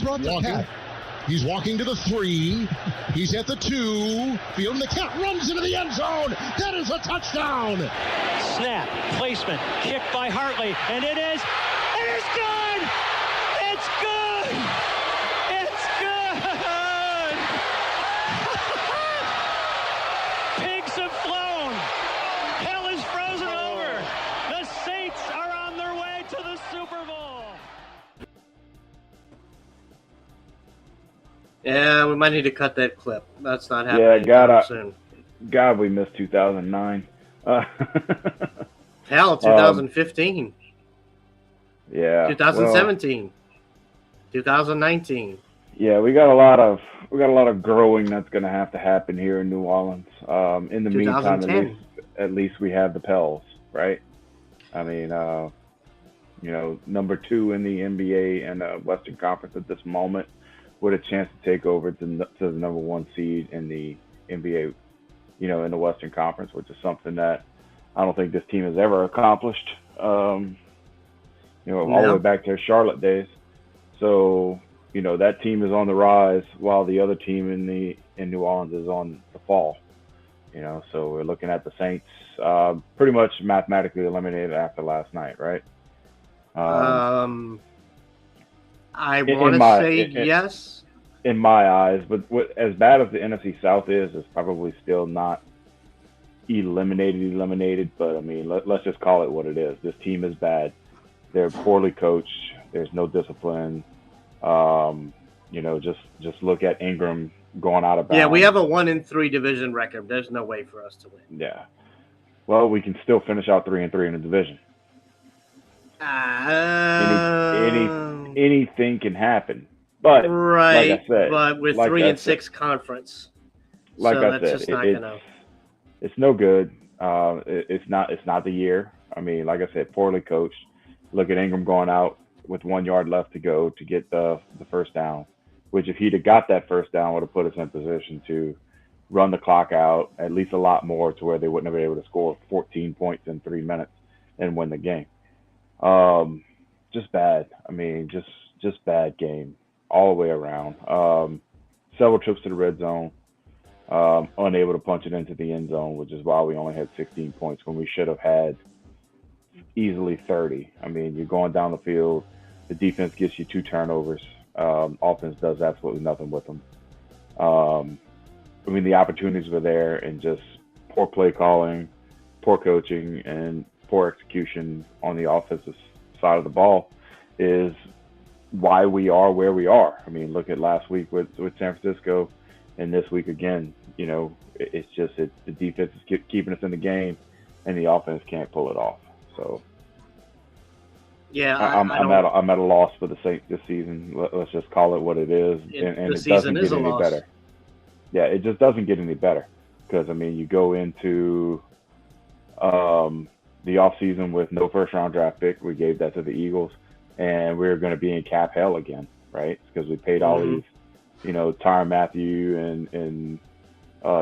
From the cat. He's walking to the 3. He's at the 2. Fielding the cat, runs into the end zone. That is a touchdown. Snap, placement, kick by Hartley, and it is good! It's good! It's good! Pigs have flown. Hell is frozen over. The Saints are on their way to the Super Bowl. Yeah, we might need to cut that clip. That's not happening soon. God, we missed 2009. Hell, 2015. Yeah. 2017. 2019. Yeah, we got a lot of growing that's going to have to happen here in New Orleans. In the meantime, at least we have the Pels, right? I mean, number 2 in the NBA and Western Conference at this moment, with a chance to take over to the number 1 seed in the NBA, in the Western Conference, which is something that I don't think this team has ever accomplished. All the way back to their Charlotte days. So, that team is on the rise while the other team in New Orleans is on the fall. So we're looking at the Saints pretty much mathematically eliminated after last night, right? I want to say yes. In my eyes, but as bad as the NFC South is, it's probably still not eliminated. But I mean, let's just call it what it is. This team is bad. They're poorly coached. There's no discipline. Just look at Ingram going out of bounds. Yeah, we have a 1-3 division record. There's no way for us to win. Yeah. Well, we can still finish out 3-3 in the division. Anything can happen, but right. Like I said, but we're 3-6 conference. Like so I that's said, just not gonna. It's no good. It's not the year. I mean, like I said, poorly coached. Look at Ingram going out with 1 yard left to go to get the first down, which if he'd have got that first down would have put us in position to run the clock out at least a lot more to where they wouldn't have been able to score 14 points in 3 minutes and win the game. Just bad. I mean, just bad game all the way around. Several trips to the red zone, unable to punch it into the end zone, which is why we only had 16 points when we should have had easily 30. I mean, you're going down the field, the defense gets you 2 turnovers. Offense does absolutely nothing with them. I mean, the opportunities were there, and just poor play calling, poor coaching, and poor execution on the offensive side of the ball is why we are where we are. I mean, look at last week with San Francisco, and this week again. It's the defense is keeping us in the game, and the offense can't pull it off. So, yeah, I'm at a loss for the Saints this season. Let's just call it what it is, and it doesn't get any better. Yeah, it just doesn't get any better because I mean, you go into the offseason with no first-round draft pick. We gave that to the Eagles, and we're going to be in cap hell again, right? Because we paid all these, Tyrann Mathieu and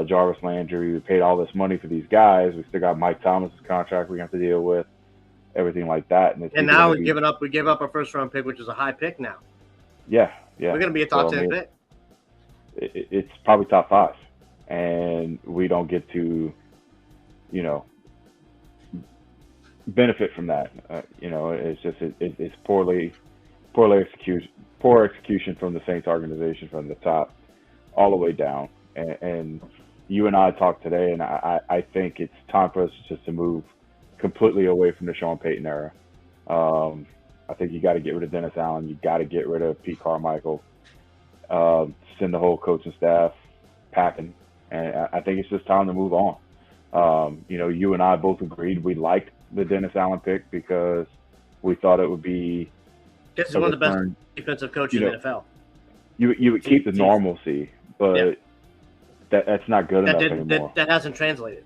Jarvis Landry. We paid all this money for these guys. We still got Mike Thomas's contract we have to deal with, everything like that. And now we gave up our first-round pick, which is a high pick now. Yeah. We're going to be a top 10 pick. It's probably top 5, and we don't get to, benefit from that. It's just it's poor execution from the Saints organization from the top all the way down. And you and I talked today, and I think it's time for us just to move completely away from the Sean Payton era. I think you got to get rid of Dennis Allen. You got to get rid of Pete Carmichael. Send the whole coaching staff packing, and I think it's just time to move on. You and I both agreed we liked the Dennis Allen pick because we thought it would be. This is one of the best defensive coaches in the NFL. You would keep the normalcy, but that's not good enough anymore. That hasn't translated.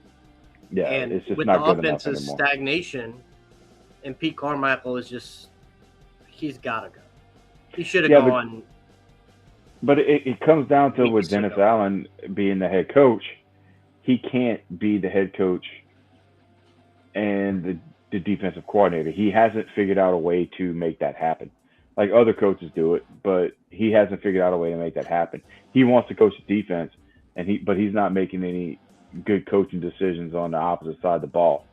Yeah, and it's just with not the good enough offense's anymore. Stagnation, and Pete Carmichael is he's got to go. He should have gone. But it comes down to with Dennis Allen being the head coach, he can't be the head coach and the defensive coordinator. He hasn't figured out a way to make that happen. like other coaches do it, but he hasn't figured out a way to make that happen. He wants to coach the defense, but he's not making any good coaching decisions on the opposite side of the ball.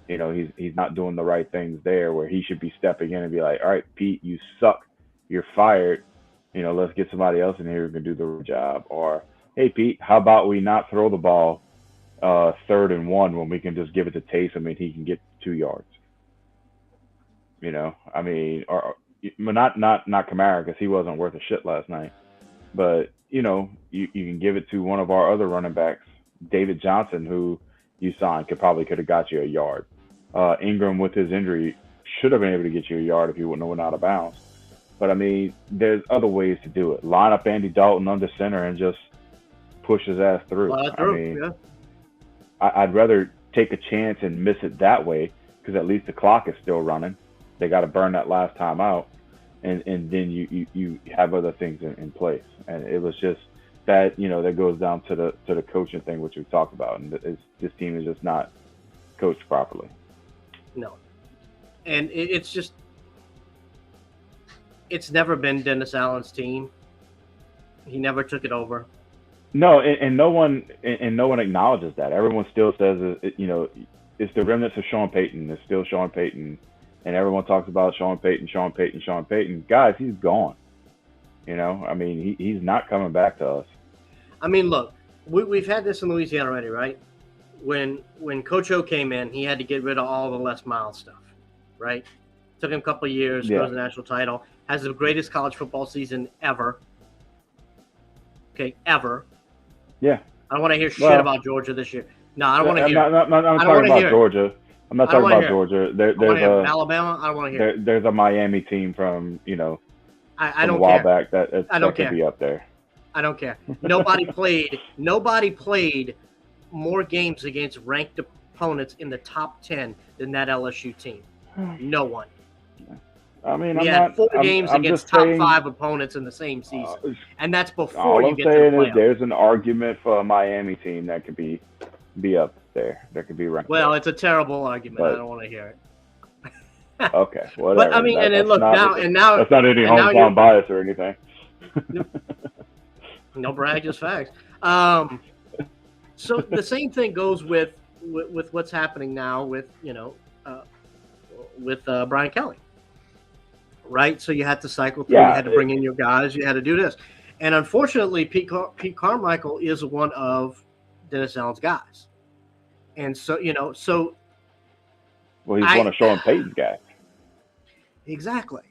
You know, he's not doing the right things there where he should be stepping in and be like, all right, Pete, you suck, you're fired. You know, let's get somebody else in here who can do the job. Or, hey, Pete, how about we not throw the ball 3rd and 1 when we can just give it to Taysom and he can get 2 yards. You know, I mean, or not Kamara because he wasn't worth a shit last night. But, you know, you can give it to one of our other running backs, David Johnson, who you signed, could have got you a yard. Ingram with his injury should have been able to get you a yard if he wouldn't have went out of bounds. But I mean, there's other ways to do it. Line up Andy Dalton under center and just push his ass through. I mean, yeah. I'd rather take a chance and miss it that way because at least the clock is still running. They got to burn that last time out, and then you have other things in place. And it was just that, you know, that goes down to the coaching thing, which we talked about, and this team is just not coached properly. No, and it's just. It's never been Dennis Allen's team. He never took it over. No, and no one acknowledges that. Everyone still says, you know, it's the remnants of Sean Payton. It's still Sean Payton, and everyone talks about Sean Payton. Guys, he's gone. You know, I mean, he's not coming back to us. I mean, look, we've had this in Louisiana already, right? When Coach O came in, he had to get rid of all the Les Miles stuff, right? Took him a couple of years, goes to the national title, has the greatest college football season ever. Okay, ever. Yeah. I don't want to hear shit about Georgia this year. No, I don't want to hear. I'm talking about Georgia. I'm not talking about Georgia. There's Alabama. I don't want to hear. There's a Miami team from, you know, I don't a while care. back that could be up there. I don't care. Nobody played more games against ranked opponents in the top 10 than that LSU team. No one. I mean, we had 4 games against top 5 opponents in the same season, and that's before you get to the playoffs. All I'm saying is there's an argument for a Miami team that could be up there. That could be ranked. Well, it's a terrible argument. But I don't want to hear it. Okay, whatever. But I mean, now that's not any hometown bias or anything. No brag, just facts. So the same thing goes with what's happening now with Brian Kelly. Right, so you had to cycle through. You had to bring in your guys. You had to do this, and unfortunately, Pete Carmichael is one of Dennis Allen's guys, and so well, he's one of Sean Payton's guys. Exactly,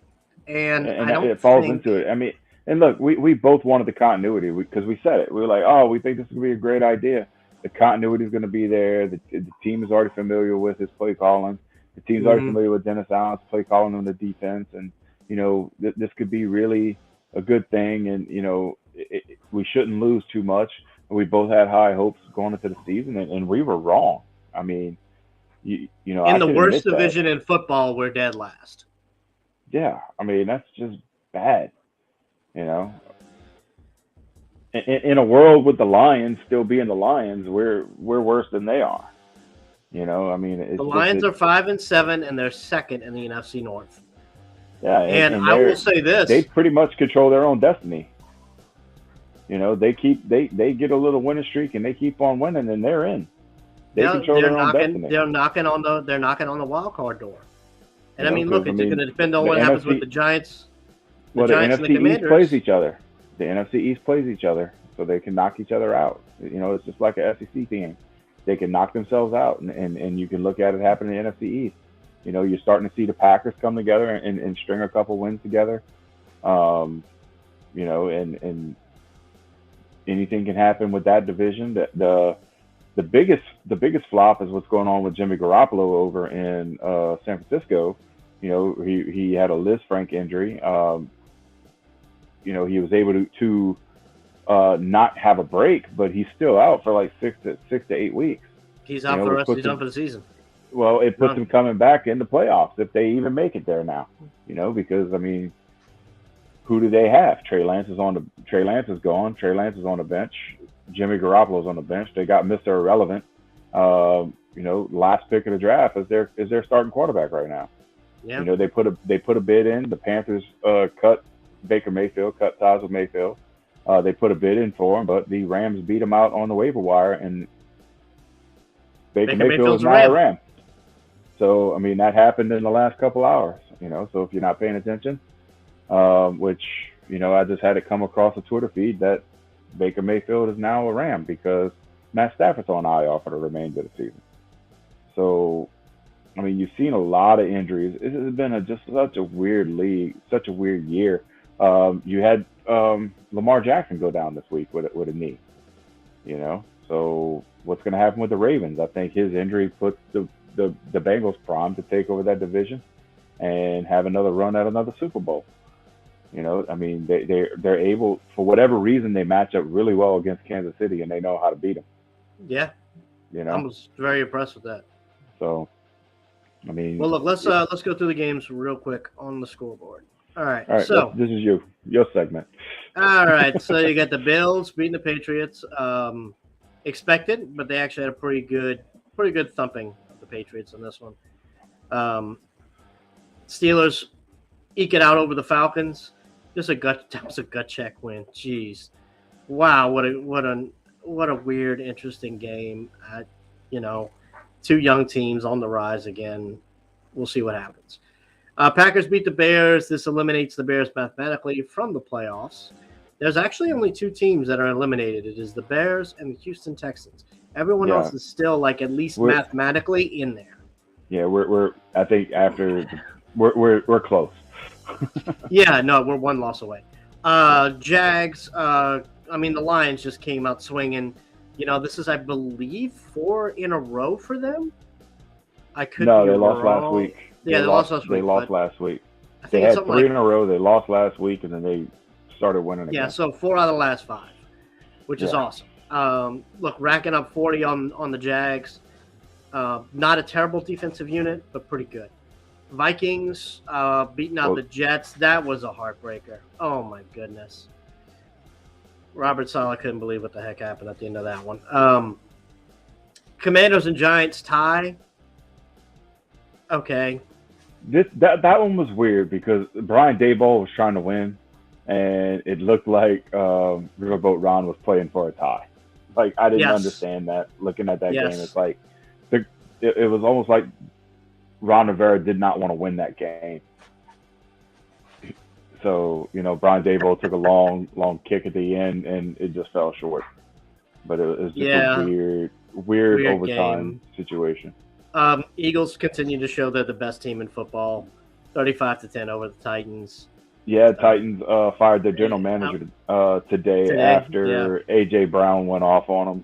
and it falls into it. I mean, and look, we both wanted the continuity because we said it. We were like, oh, we think this is gonna be a great idea. The continuity is gonna be there. The team is already familiar with his play calling. The team's already familiar with Dennis Allen's play calling on the defense, and you know, this could be really a good thing, and you know, we shouldn't lose too much. We both had high hopes going into the season, and we were wrong. I mean, you know, in the worst division in football, we're dead last. Yeah, I mean, that's just bad. You know, in a world with the Lions still being the Lions, we're worse than they are. You know, I mean, the Lions are 5-7, and they're second in the NFC North. Yeah, and I will say this: they pretty much control their own destiny. You know, they get a little winning streak, and they keep on winning, and they're in. They control their own destiny. They're knocking on the wild card door. And I mean, look, it's going to depend on what happens with the Giants. The NFC East plays each other. The NFC East plays each other, so they can knock each other out. You know, it's just like an SEC team. They can knock themselves out, and you can look at it happen in the NFC East. You know, you're starting to see the Packers come together and string a couple wins together. You know, and anything can happen with that division. The biggest flop is what's going on with Jimmy Garoppolo over in San Francisco. You know, he had a Lisfranc injury. You know, he was able to not have a break, but he's still out for like 6 to 8 weeks. He's out for the rest. He's done for the season. Well, it puts him coming back in the playoffs if they even make it there now. You know, because I mean, who do they have? Trey Lance is gone. Trey Lance is on the bench. Jimmy Garoppolo's on the bench. They got Mr. Irrelevant. You know, last pick of the draft is their starting quarterback right now. Yeah. You know, they put a bid in. The Panthers cut Baker Mayfield, cut ties with Mayfield. They put a bid in for him, but the Rams beat him out on the waiver wire, and Baker Mayfield is now a Ram. So, I mean, that happened in the last couple hours, you know. So if you're not paying attention, which, you know, I just had it come across a Twitter feed that Baker Mayfield is now a Ram because Matt Stafford's on IR for the remainder of the season. So, I mean, you've seen a lot of injuries. It has been just such a weird league, such a weird year. You had Lamar Jackson go down this week with a knee, you know. So what's going to happen with the Ravens? I think his injury puts the Bengals primed to take over that division and have another run at another Super Bowl. You know, I mean, they're able, for whatever reason, they match up really well against Kansas City, and they know how to beat them. Yeah. You know, I was very impressed with that. So, I mean, well, look, let's go through the games real quick on the scoreboard. All right. So this is your segment. All right. So you got the Bills beating the Patriots. Expected, but they actually had a pretty good thumping of the Patriots in this one. Steelers eke it out over the Falcons. That was a gut check win. Jeez, wow, what a weird, interesting game. You know, two young teams on the rise again. We'll see what happens. Packers beat the Bears. This eliminates the Bears mathematically from the playoffs. There's actually only two teams that are eliminated. It is the Bears and the Houston Texans. Everyone else is still like at least mathematically in there. Yeah, I think after we're close. Yeah, no, we're one loss away. Jags. I mean, the Lions just came out swinging. You know, this is, I believe, 4 in a row for them. They lost last week. Yeah, they lost last week. They lost last week. They had 3 in a row. They lost last week, and then they started winning again. Yeah, so 4 out of the last 5, which is awesome. Look, racking up 40 on the Jags. Not a terrible defensive unit, but pretty good. Vikings beating out the Jets. That was a heartbreaker. Oh, my goodness. Robert Saleh couldn't believe what the heck happened at the end of that one. Commanders and Giants tie. Okay. That one was weird because Brian Daboll was trying to win, and it looked like Riverboat Ron was playing for a tie. Like, I didn't understand that. Looking at that game, it's like it was almost like Ron Rivera did not want to win that game. So, you know, Brian Daboll took a long kick at the end, and it just fell short. But it was just a weird overtime situation. Eagles continue to show they're the best team in football, 35-10 over the Titans. Yeah, Titans fired their general manager today after A.J. Brown went off on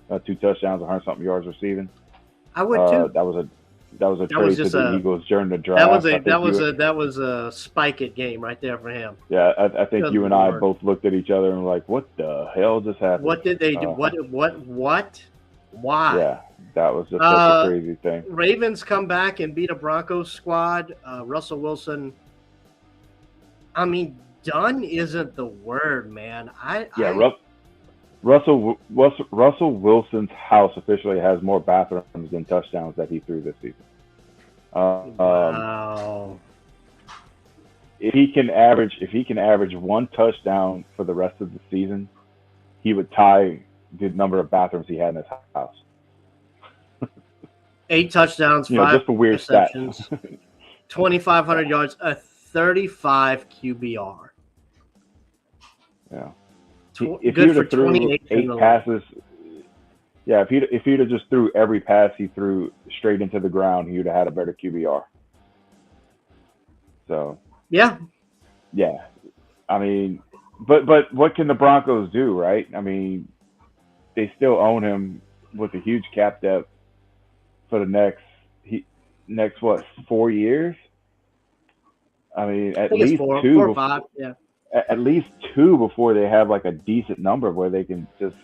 them. 2 touchdowns, 100-something yards receiving. I would too. That was a trade to the Eagles during the draft. That was a spike it game right there for him. Yeah, I think you and I both looked at each other and were like, "What the hell just happened? What did they do? What? Why?" Yeah, that was just such a crazy thing. Ravens come back and beat a Broncos squad. Russell Wilson. I mean, done isn't the word, man. Russell Wilson's house officially has more bathrooms than touchdowns that he threw this season. Wow. If he can average 1 touchdown for the rest of the season, he would tie the number of bathrooms he had in his house. 8 touchdowns, 5 just a weird receptions, stat. 2,500 yards, a 35 QBR. Yeah. If he'd have threw 8 passes, if he'd have just threw every pass he threw straight into the ground, he would have had a better QBR. So yeah. I mean, but what can the Broncos do, right? I mean, they still own him with a huge cap depth for the next 4 years. I mean, at least 4 or 5. Yeah. At least 2 before they have like a decent number where they can just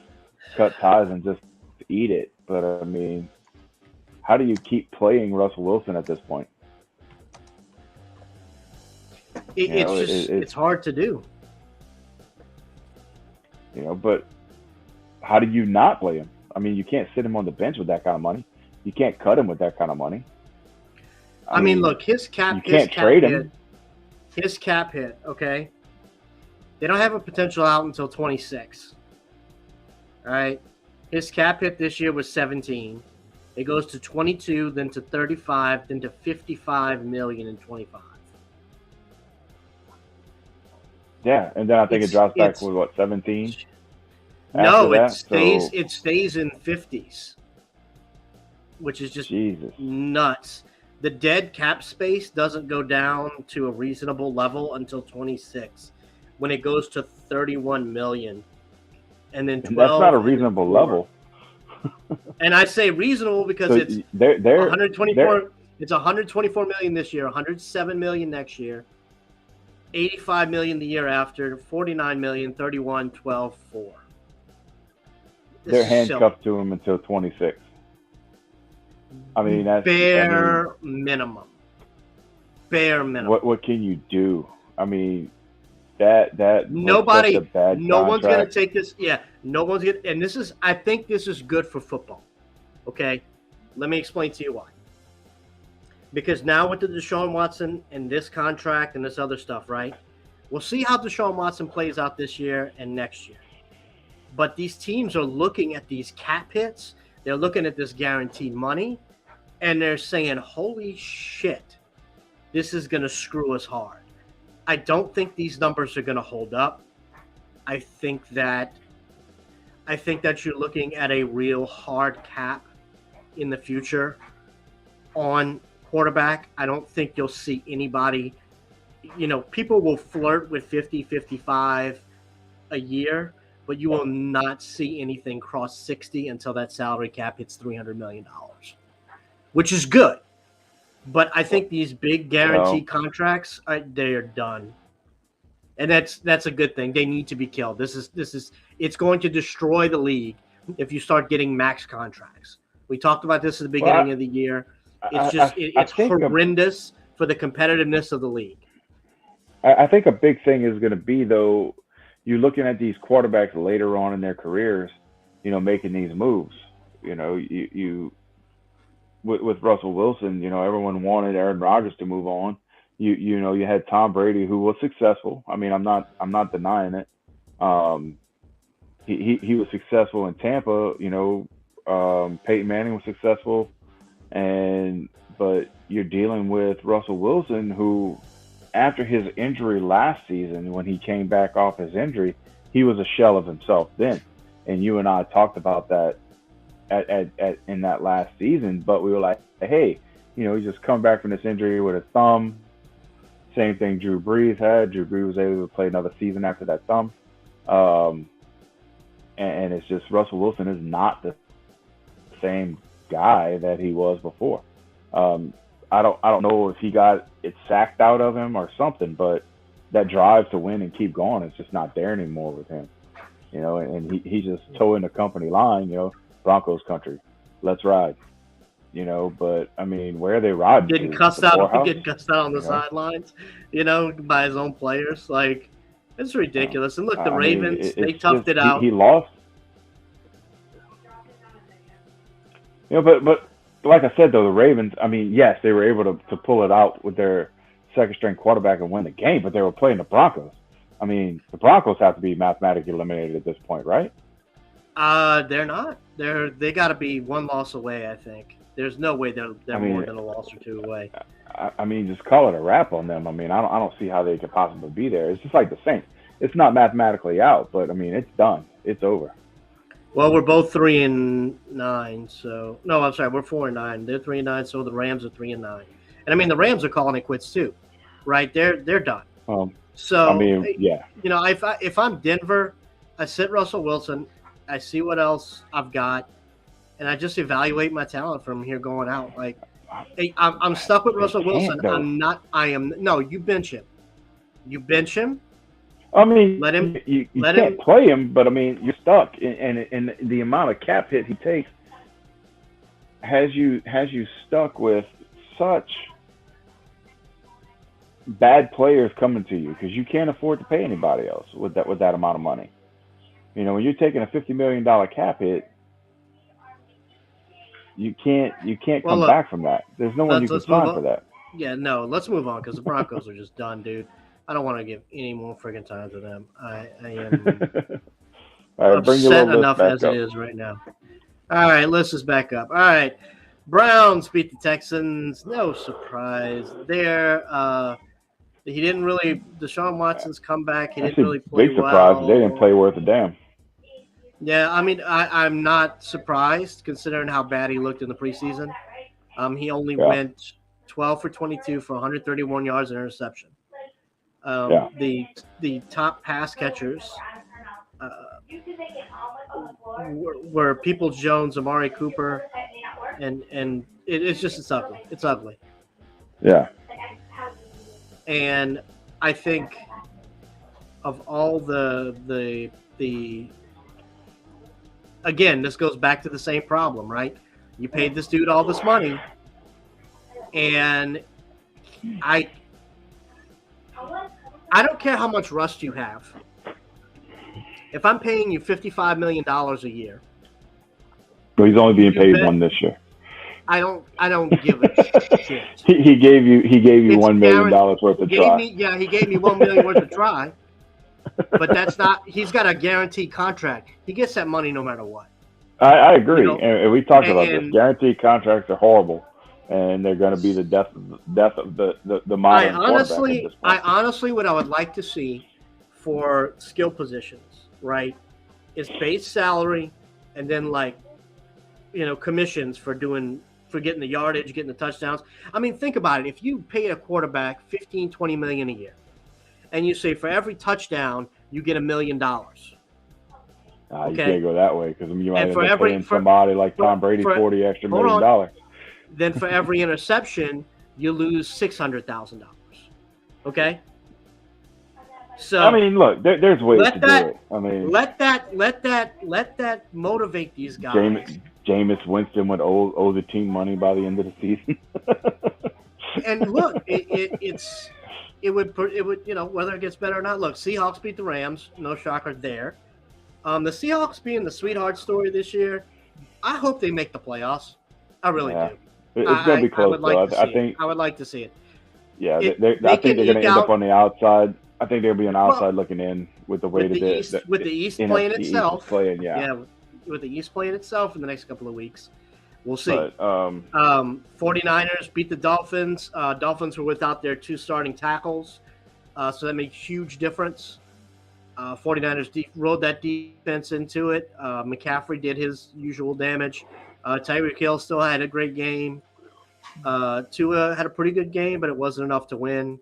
cut ties and just eat it. But I mean, how do you keep playing Russell Wilson at this point? It's hard to do. You know, but how do you not play him? I mean, you can't sit him on the bench with that kind of money. You can't cut him with that kind of money. I mean, look, his cap hit, okay? They don't have a potential out until 26. All right? His cap hit this year was 17. It goes to 22, then to 35, then to 55 million in 25. Yeah, and then I think it drops back with what, 17? No, it stays in 50s, which is just nuts. The dead cap space doesn't go down to a reasonable level until 26, when it goes to 31 million, and then 12. And that's not a reasonable level. And I say reasonable because it's they're 124. It's 124 million this year, 107 million next year, 85 million the year after, 49 million, 31, 12, 4. They're handcuffed to him until 26. I mean, that's bare minimum. Bare minimum. What can you do? I mean, that no one's gonna take this. Yeah, no one's gonna. And I think this is good for football. Okay, let me explain to you why. Because now with the Deshaun Watson and this contract and this other stuff, right? We'll see how Deshaun Watson plays out this year and next year. But these teams are looking at these cap hits. They're looking at this guaranteed money, and they're saying, holy shit, this is going to screw us hard. I don't think these numbers are going to hold up. I think that you're looking at a real hard cap in the future on quarterback. I don't think you'll see anybody, people will flirt with 50, 55 a year, but you will not see anything cross 60 until that salary cap hits $300 million, which is good. But I think these big guaranteed contracts, they are done. And that's a good thing. They need to be killed. It's going to destroy the league if you start getting max contracts. We talked about this at the beginning of the year. It's horrendous for the competitiveness of the league. I think a big thing is going to be, though, you're looking at these quarterbacks later on in their careers, making these moves. You with Russell Wilson, everyone wanted Aaron Rodgers to move on. You had Tom Brady, who was successful. I mean, I'm not denying it. He was successful in Tampa. Peyton Manning was successful, but you're dealing with Russell Wilson, who, after his injury last season, when he came back off his injury, he was a shell of himself then. And you and I talked about that in that last season, but we were like, hey, he just come back from this injury with a thumb. Same thing Drew Brees had. Drew Brees was able to play another season after that thumb. And it's just Russell Wilson is not the same guy that he was before. I don't know if he got it sacked out of him or something, but that drive to win and keep going is just not there anymore with him. And he's just towing the company line, Broncos country. Let's ride. But I mean, where are they riding? Getting cussed out on the sidelines, by his own players. Like, it's ridiculous. And look, the Ravens, they toughed it out. He lost. But like I said, though, the Ravens, I mean, yes, they were able to pull it out with their second-string quarterback and win the game, but they were playing the Broncos. I mean, the Broncos have to be mathematically eliminated at this point, right? They're not. They got to be one loss away, I think. There's no way they're more than a loss or two away. I mean, just call it a wrap on them. I mean, I don't see how they could possibly be there. It's just like the Saints. It's not mathematically out, but I mean, it's done. It's over. Well, we're both 3-9. So no, I'm sorry, we're 4-9. They're 3-9. So the Rams are 3-9. And I mean, the Rams are calling it quits too, right? They're done. So I mean, yeah. If I'm Denver, I sit Russell Wilson. I see what else I've got, and I just evaluate my talent from here going out. Like, hey, I'm stuck with Russell Wilson. You bench him. You bench him. I mean, let him. You can't play him, but I mean, you're stuck, and the amount of cap hit he takes has you stuck with such bad players coming to you because you can't afford to pay anybody else with that amount of money. When you're taking a $50 million cap hit, you can't come back from that. There's no one you can sign for that. Yeah, no, let's move on because the Broncos are just done, dude. I don't want to give any more freaking time to them. I am All right, bring your upset little list enough back as up. it is right now. All right, list is back up. All right, Browns beat the Texans. No surprise there. He didn't really. Deshaun Watson's comeback. He didn't Actually, really play big surprise. well. They didn't play worth a damn. Yeah, I mean, I'm not surprised considering how bad he looked in the preseason. He only went 12 for 22 for 131 yards and interception. The top pass catchers were Peoples-Jones, Amari Cooper, and it's ugly. It's ugly. Yeah. And I think of all the again, this goes back to the same problem, right? You paid this dude all this money, and I don't care how much rust you have. If I'm paying you $55 million a year, Well, he's only being paid one this year. I don't give a shit. He gave you $1 million worth of try. He gave me $1 million worth of try. But that's not. He's got a guaranteed contract. He gets that money no matter what. I agree, and we talked about this. Guaranteed contracts are horrible, and they're going to be the death of the modern quarterback. I honestly, what I would like to see for skill positions, right, is base salary, and then commissions for getting the yardage, getting the touchdowns. I mean, think about it. If you pay a quarterback $15-20 million a year, and you say for every touchdown you get $1 million. You can't go that way because you might end up paying somebody like Tom Brady $40 extra million. Then for every interception you lose $600,000. Okay. So I mean, look, there's ways to do it. I mean, let that motivate these guys. Jameis Winston would owe the team money by the end of the season. And look, it would whether it gets better or not. Look, Seahawks beat the Rams. No shocker there. The Seahawks being the sweetheart story this year, I hope they make the playoffs. I really do. It's going to be close, I would like to see it. Yeah, I think they're going to end up on the outside. I think they'll be on the outside looking in with the way with the East playing itself. With the East playing itself in the next couple of weeks. We'll see. But, 49ers beat the Dolphins. Dolphins were without their two starting tackles, so that made a huge difference. 49ers rode that defense into it. McCaffrey did his usual damage. Tyreek Hill still had a great game. Tua had a pretty good game, but it wasn't enough to win.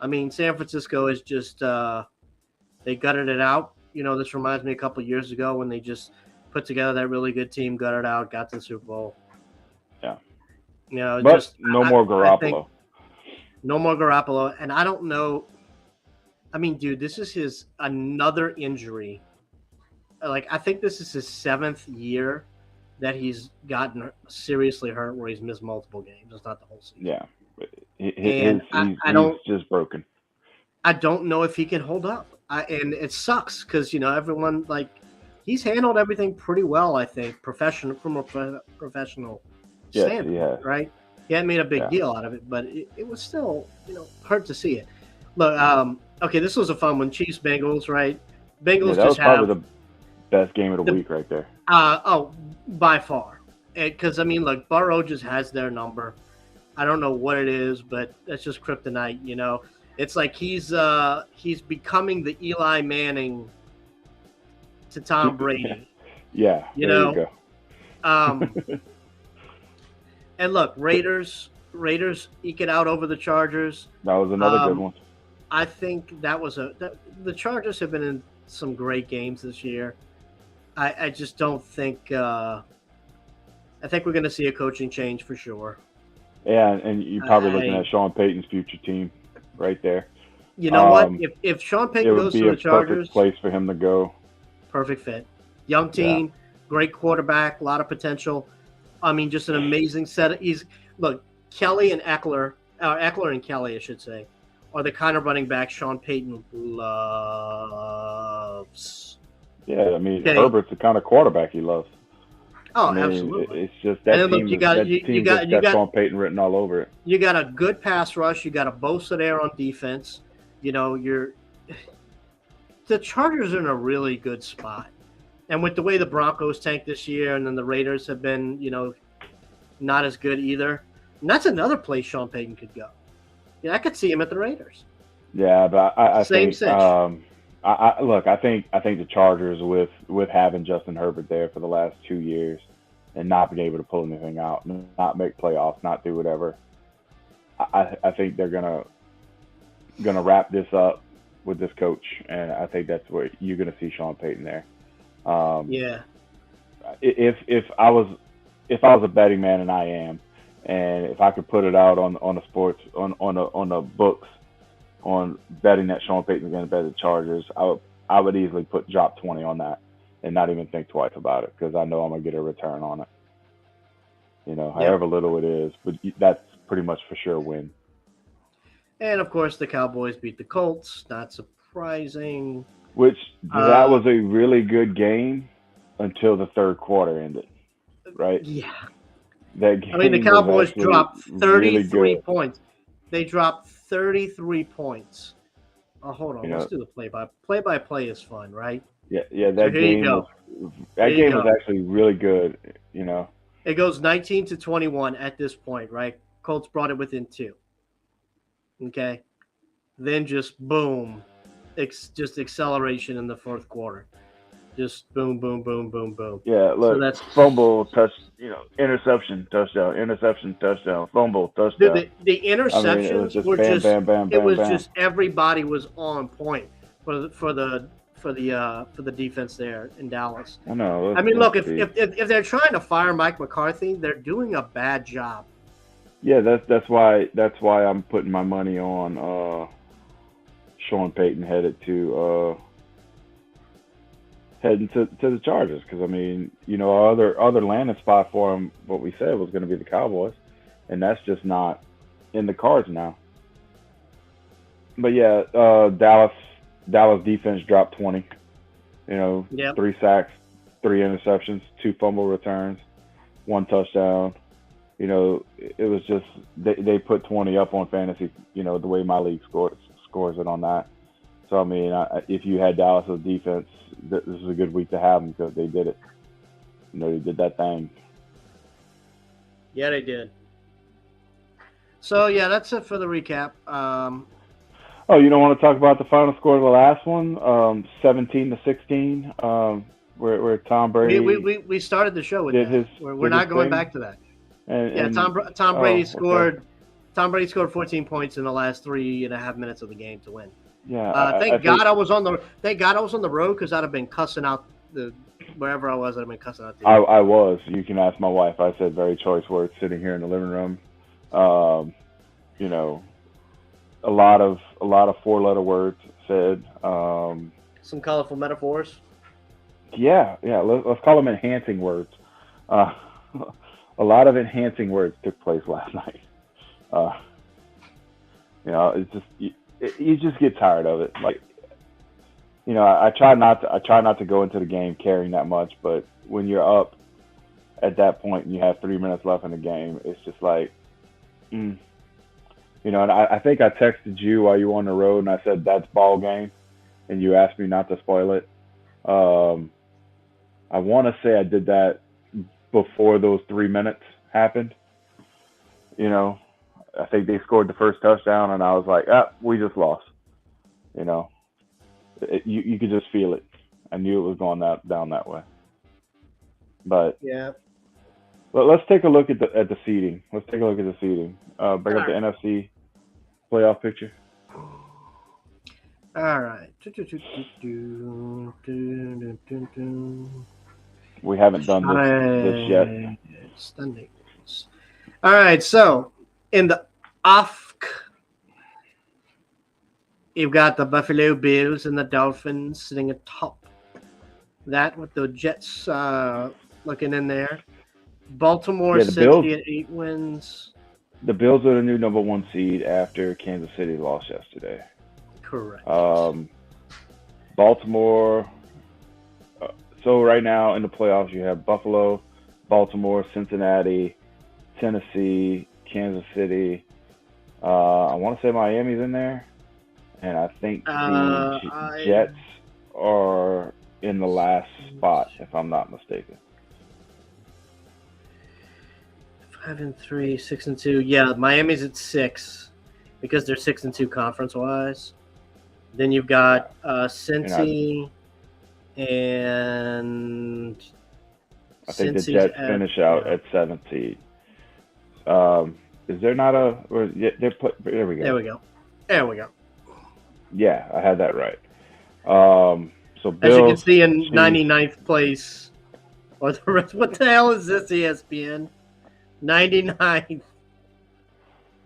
I mean, San Francisco is just they gutted it out. This reminds me a couple of years ago when they just put together that really good team, gutted out, got to the Super Bowl. Yeah. But no more Garoppolo. No more Garoppolo. And I don't know. I mean, dude, this is another injury. I think this is his 7th year that he's gotten seriously hurt where he's missed multiple games. It's not the whole season. Yeah. He's just broken. I don't know if he can hold up. And it sucks because, everyone, he's handled everything pretty well, I think, from a professional standpoint, right? He hadn't made a big deal out of it, but it was still, hurt to see it. Look, okay, this was a fun one. Chiefs-Bengals, right? Bengals that was probably the best game of the week right there. By far. Because, I mean, look, Burrow just has their number. I don't know what it is, but that's just kryptonite, It's like he's becoming the Eli Manning to Tom Brady. Yeah, there you go. And look, Raiders eke it out over the Chargers. That was another good one. I think that was the Chargers have been in some great games this year. I just don't think I think we're going to see a coaching change for sure. Yeah, and you're probably looking at Sean Payton's future team right there. You know what? If Sean Payton goes to the Chargers, perfect place for him to go. Perfect fit. Young team, great quarterback, a lot of potential. I mean, just an amazing set. Kelly and Eckler and Kelly, I should say, are the kind of running back Sean Payton loves. Yeah, I mean, Herbert's the kind of quarterback he loves. Oh, I mean, absolutely. it's just And that then look, team. you got That you, you team got just you got got Sean Payton written all over it. you got a good pass rush. You got a Bosa there on defense. You know, the Chargers are in a really good spot. And with the way the Broncos tanked this year, and then the Raiders have been, not as good either. And that's another place Sean Payton could go. Yeah, I could see him at the Raiders. Yeah, but I Same think cinch. I think the Chargers with having Justin Herbert there for the last 2 years and not being able to pull anything out, not make playoffs, not do whatever. I think they're gonna wrap this up with this coach, and I think that's where you're gonna see Sean Payton there. Yeah. If I was a betting man, and I am, and if I could put it out on the sports on the books on betting that Sean Payton's going to bet the Chargers, I would easily drop 20 on that and not even think twice about it, because I know I'm going to get a return on it. However little it is, but that's pretty much for sure a win. And of course, the Cowboys beat the Colts. Not surprising. Which that was a really good game until the third quarter ended, right? Yeah. That game, I mean, the Cowboys dropped 33 really points. They dropped 33 points. Oh, hold on. Let's do the play-by-play is fun, right? Yeah. That game was actually really good. It goes 19-21 at this point, right? Colts brought it within 2. Okay. Then just boom, just acceleration in the fourth quarter. Just boom, boom, boom, boom, boom. Yeah, look, so that's fumble, interception, touchdown, interception, touchdown, fumble, touchdown. Dude, the interceptions were just bam. It was just everybody was on point for the defense there in Dallas. I know. I mean, look, if they're trying to fire Mike McCarthy, they're doing a bad job. Yeah, that's why I'm putting my money on Sean Payton heading to the Chargers, because I mean, our other landing spot for him, what we said was going to be the Cowboys, and that's just not in the cards now. But yeah, Dallas defense dropped 20. 3 sacks, 3 interceptions, 2 fumble returns, 1 touchdown. It was just they put 20 up on fantasy. The way my league scores it on that. So I mean, if you had Dallas' defense, this is a good week to have them, because they did it. They did that thing. Yeah, they did. So yeah, that's it for the recap. Oh, you don't want to talk about the final score of the last one, 17-16, where Tom Brady. We started the show with that. We're not going back to that. Tom Brady scored. Okay. Tom Brady scored 14 points in the last 3.5 minutes of the game to win. Yeah. Thank God I was on the road, because I'd have been cussing out wherever I was. I'd have been cussing out. I was. You can ask my wife. I said very choice words sitting here in the living room. A lot of 4-letter words said. Some colorful metaphors. Yeah. Let's call them enhancing words. A lot of enhancing words took place last night. It's just you just get tired of it. Like, I try not to go into the game caring that much, but when you're up at that point and you have 3 minutes left in the game, it's just like, And I think I texted you while you were on the road, and I said that's ball game, and you asked me not to spoil it. I want to say I did that before those 3 minutes happened. I think they scored the first touchdown, and I was like, we just lost. You could just feel it. I knew it was going down that way. But yeah. But let's take a look at the seeding. Bring up the NFC playoff picture. All right. We haven't done this yet. Standings. All right. So in the AFC, you've got the Buffalo Bills and the Dolphins sitting atop that, with the Jets looking in there. Baltimore City at 8 wins. The Bills are the new number 1 seed after Kansas City lost yesterday. Correct. Baltimore. So right now in the playoffs, you have Buffalo, Baltimore, Cincinnati, Tennessee, Kansas City. I want to say Miami's in there, and I think the Jets are in the last spot, if I'm not mistaken. 5-3, 6-2. Yeah, Miami's at 6 because they're 6-2 conference wise. Then you've got Cincy and I think the Jets finish out at 7th seed. Is there not a? There we go. There we go. Yeah, I had that right. So Bills, as you can see in 99th place, or the rest. What the hell is this, ESPN? 99th.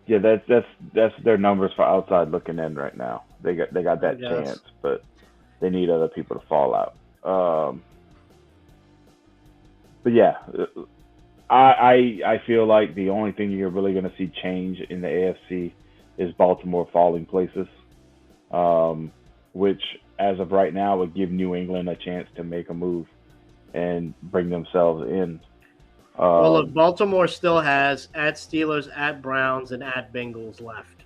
Yeah, that's their numbers for outside looking in right now. They got that chance, but they need other people to fall out. But yeah, I feel like the only thing you're really going to see change in the AFC is Baltimore falling places, which as of right now would give New England a chance to make a move and bring themselves in. Well, look, Baltimore still has at Steelers, at Browns, and at Bengals left,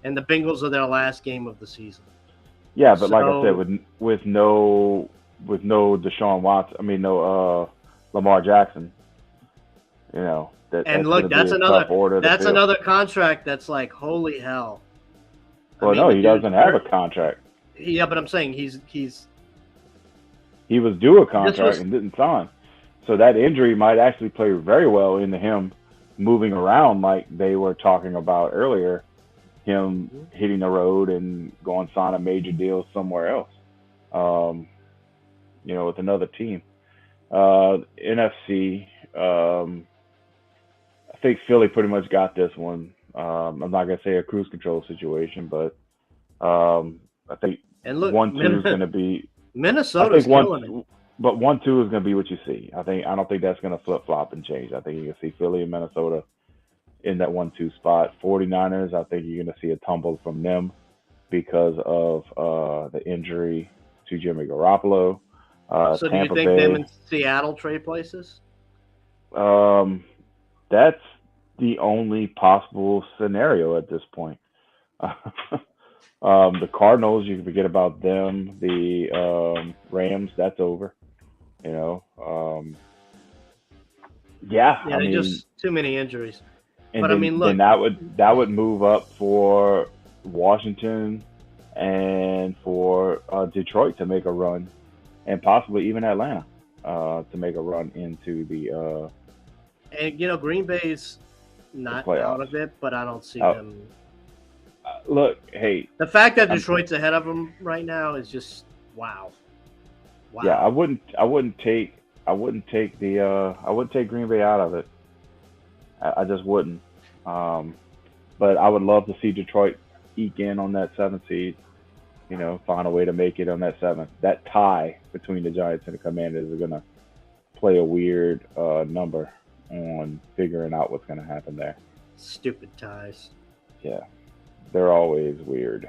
and the Bengals are their last game of the season. Yeah, but like I said, with no Deshaun Watson, no Lamar Jackson, and look, that's another contract that's like holy hell. Well, no, he doesn't have a contract. Yeah, but I'm saying he was due a contract and didn't sign. So that injury might actually play very well into him moving around like they were talking about earlier, him hitting the road and going sign a major deal somewhere else, with another team. NFC, I think Philly pretty much got this one. I'm not going to say a cruise control situation, but I think 1-2 is going to be Minnesota's killing it. But 1-2 is going to be what you see. I don't think that's going to flip flop and change. I think you're going to see Philly and Minnesota in that 1-2 spot. 49ers, I think you're going to see a tumble from them because of the injury to Jimmy Garoppolo. So do you think them and Seattle trade places? That's the only possible scenario at this point. The Cardinals, you can forget about them. The Rams, that's over. Just too many injuries. But look, then that would move up for Washington and for Detroit to make a run, and possibly even Atlanta to make a run into the. And Green Bay's not out of it, but I don't see them. Look, hey. The fact that Detroit's ahead of them right now is just wow. Yeah, I wouldn't take Green Bay out of it. I just wouldn't. But I would love to see Detroit eke in on that 7th seed. Find a way to make it on that 7th. That tie between the Giants and the Commanders is going to play a weird number on figuring out what's going to happen there. Stupid ties. Yeah, they're always weird.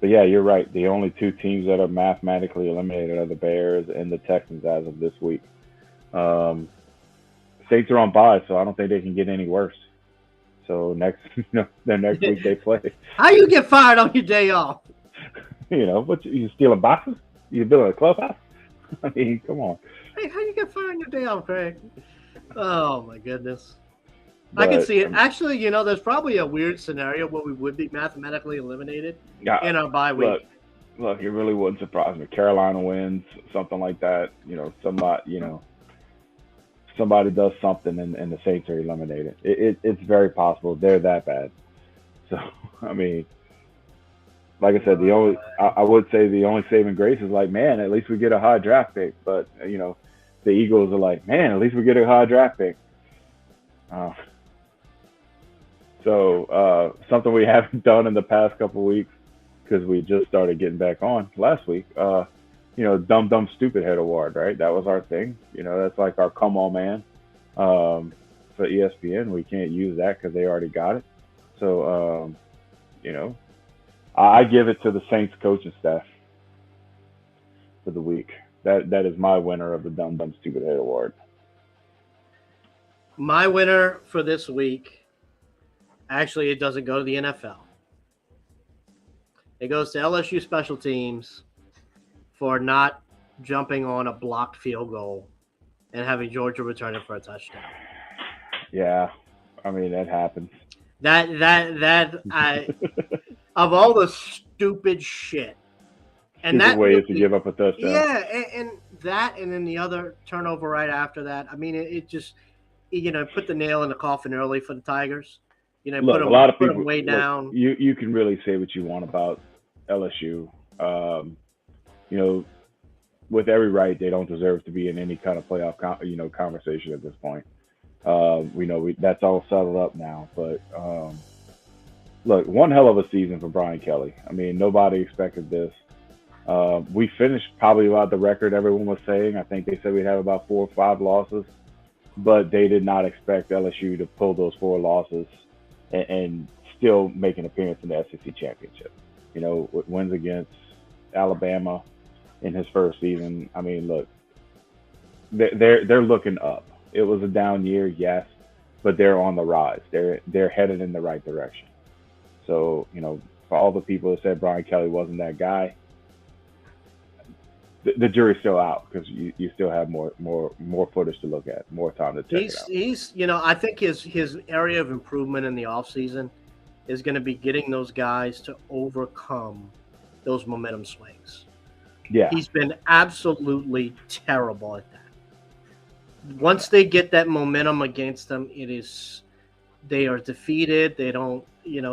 But yeah, you're right. The only two teams that are mathematically eliminated are the Bears and the Texans as of this week. Saints are on bye, so I don't think they can get any worse. So next week they play. How you get fired on your day off? What you stealing boxes? You building a clubhouse? I mean, come on. Hey, how you get fired on your day off, Craig? Oh my goodness. But I can see it. Actually, there's probably a weird scenario where we would be mathematically eliminated in our bye week. Look, it really wouldn't surprise me. Carolina wins, something like that. Somebody does something and the Saints are eliminated. It's very possible they're that bad. So, I mean, like I said, I would say the only saving grace is like, man, at least we get a high draft pick. But, the Eagles are like, man, at least we get a high draft pick. So something we haven't done in the past couple of weeks because we just started getting back on last week. Dumb stupid head award, right? That was our thing. That's like our come on man for ESPN. We can't use that because they already got it. So I give it to the Saints coaching staff for the week. That is my winner of the dumb stupid head award. My winner for this week, actually, it doesn't go to the NFL. It goes to LSU special teams for not jumping on a blocked field goal and having Georgia return it for a touchdown. Yeah, I mean that happens. Of all the stupid shit, and Stupid that way is to give up a touchdown. Yeah, and that, and then the other turnover right after that. I mean, it just, put the nail in the coffin early for the Tigers. Look, a lot of put people them way down. You can really say what you want about LSU. With every right, they don't deserve to be in any kind of playoff conversation at this point. That's all settled up now. But look, one hell of a season for Brian Kelly. I mean, nobody expected this. We finished probably about the record everyone was saying. I think they said we'd have about 4 or 5 losses, but they did not expect LSU to pull those 4 losses and still make an appearance in the SEC championship. With wins against Alabama in his first season. I mean, look, they're looking up. It was a down year, yes, but they're on the rise. They're headed in the right direction. So, for all the people that said Brian Kelly wasn't that guy, the jury's still out because you still have more footage to look at, more time to check it out. He's I think his area of improvement in the offseason is going to be getting those guys to overcome those momentum swings. Yeah. He's been absolutely terrible at that. Once they get that momentum against them, they are defeated. They don't,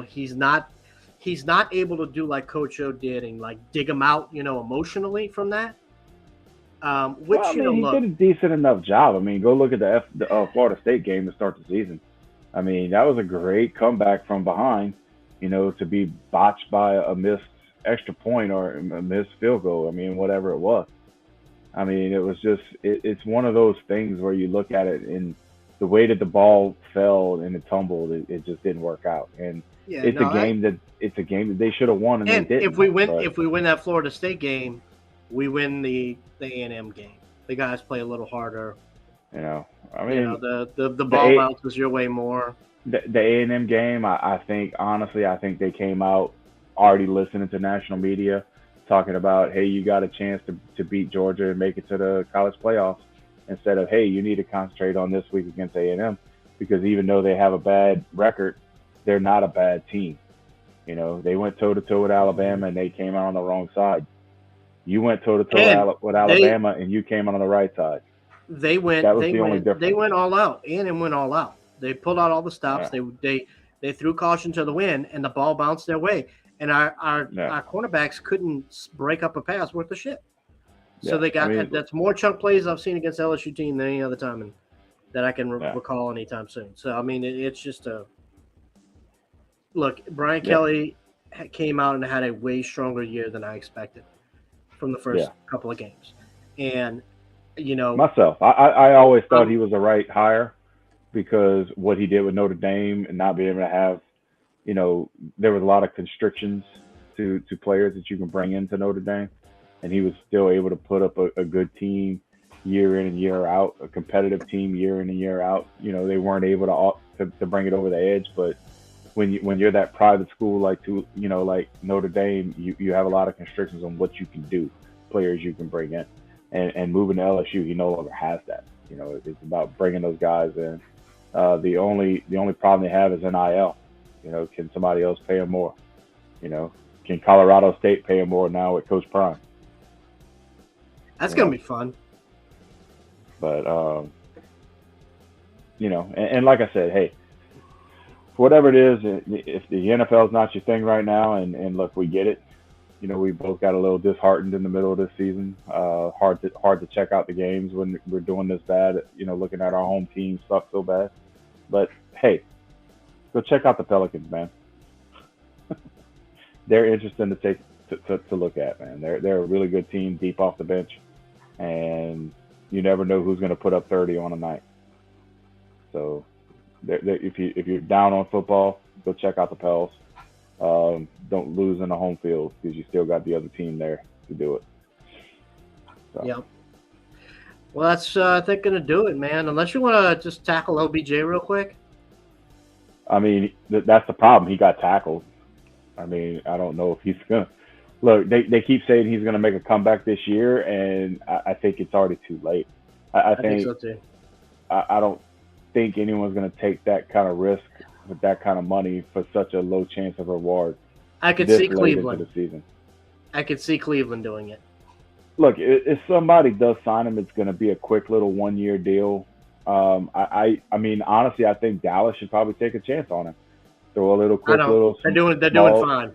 he's not able to do like Coach O did and like dig them out, emotionally from that. He did a decent enough job. I mean, go look at the Florida State game to start the season. I mean, that was a great comeback from behind, to be botched by a missed extra point or a missed field goal. I mean, whatever it was. I mean, it was just, it's one of those things where you look at it and the way that the ball fell and it tumbled, it just didn't work out. And it's a game that they should have won, and they didn't. If we win that Florida State game, we win the A&M game. The guys play a little harder. I mean, the ball bounces your way more. The A&M game, I think they came out already listening to national media talking about, hey, you got a chance to beat Georgia and make it to the college playoffs, instead of, hey, you need to concentrate on this week against A&M, because even though they have a bad record, they're not a bad team. They went toe-to-toe with Alabama, and they came out on the wrong side. You went toe-to-toe with Alabama, and you came out on the right side. They went all out. A&M went all out. They pulled out all the stops. Yeah. They threw caution to the wind, and the ball bounced their way. And our cornerbacks couldn't break up a pass worth of shit. So they got that's more chunk plays I've seen against LSU team than any other time, and that I can recall anytime soon. So I mean, it's just look. Brian Kelly came out and had a way stronger year than I expected from the first couple of games, and myself, I always thought he was the right hire because what he did with Notre Dame and not being able to have, there was a lot of constrictions to players that you can bring into Notre Dame. And he was still able to put up a good team year in and year out, a competitive team year in and year out. They weren't able to bring it over the edge, but when you're that private school like Notre Dame, you have a lot of constrictions on what you can do, players you can bring in, and moving to LSU, he no longer has that. It's about bringing those guys in. The only problem they have is NIL. Can somebody else pay him more? Can Colorado State pay him more now with Coach Prime? That's going to be fun. But, and like I said, hey, whatever it is, if the NFL is not your thing right now, and look, we get it. We both got a little disheartened in the middle of this season. Hard to check out the games when we're doing this bad, looking at our home team suck so bad. But, hey, go check out the Pelicans, man. They're interesting to look at, man. They're a really good team deep off the bench. And you never know who's going to put up 30 on a night. So if you're down on football, go check out the Pels. Don't lose in the home field because you still got the other team there to do it. So. Yep. Well, that's I think going to do it, man. Unless you want to just tackle OBJ real quick. I mean, that's the problem. He got tackled. I mean, I don't know if he's gonna look. They keep saying he's gonna make a comeback this year, and I think it's already too late. I think think so too. I don't think anyone's gonna take that kind of risk with that kind of money for such a low chance of reward. I could this see late Cleveland. into the season. I could see Cleveland doing it. Look, if somebody does sign him, it's going to be a quick little 1 year deal. I mean, honestly, I think Dallas should probably take a chance on him. Throw a little quick little. They're doing small, fine.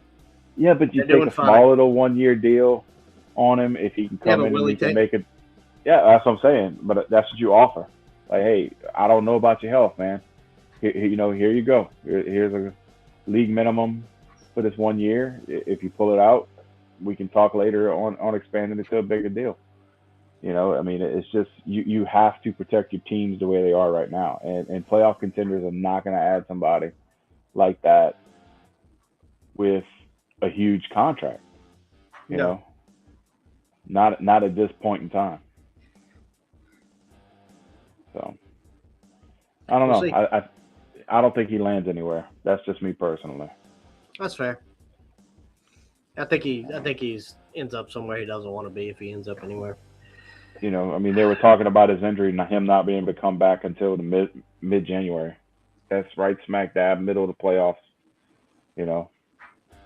Yeah, but you take a small little 1 year deal on him if he can come in and he can make it. Yeah, that's what I'm saying. But that's what you offer. Like, hey, I don't know about your health, man. Here you go. Here's a league minimum for this 1 year. If you pull it out, we can talk later on expanding it to a bigger deal. I mean, it's just you have to protect your teams the way they are right now, and playoff contenders are not going to add somebody like that with a huge contract. You know, not at this point in time. So I don't know. I don't think he lands anywhere. That's just me personally. That's fair. I think he's ends up somewhere he doesn't want to be if he ends up anywhere. I mean, they were talking about his injury and him not being able to come back until the mid January. That's right smack dab middle of the playoffs.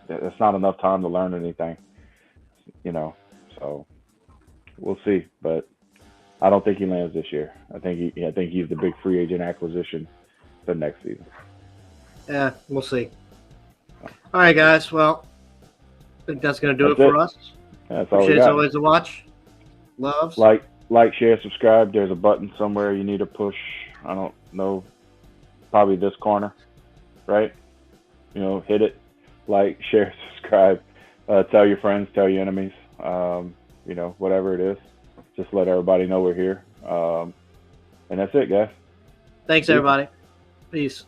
That's not enough time to learn anything. So we'll see. But I don't think he lands this year. I think he's the big free agent acquisition for next season. Yeah, we'll see. All right, guys. Well, I think that's going to do it for us. That's all we got. Appreciate always to watch. Loves. Like, share, subscribe. There's a button somewhere you need to push. I don't know. Probably this corner, right? Hit it. Like, share, subscribe. Tell your friends. Tell your enemies. Whatever it is. Just let everybody know we're here. And that's it, guys. Thanks, everybody. Peace.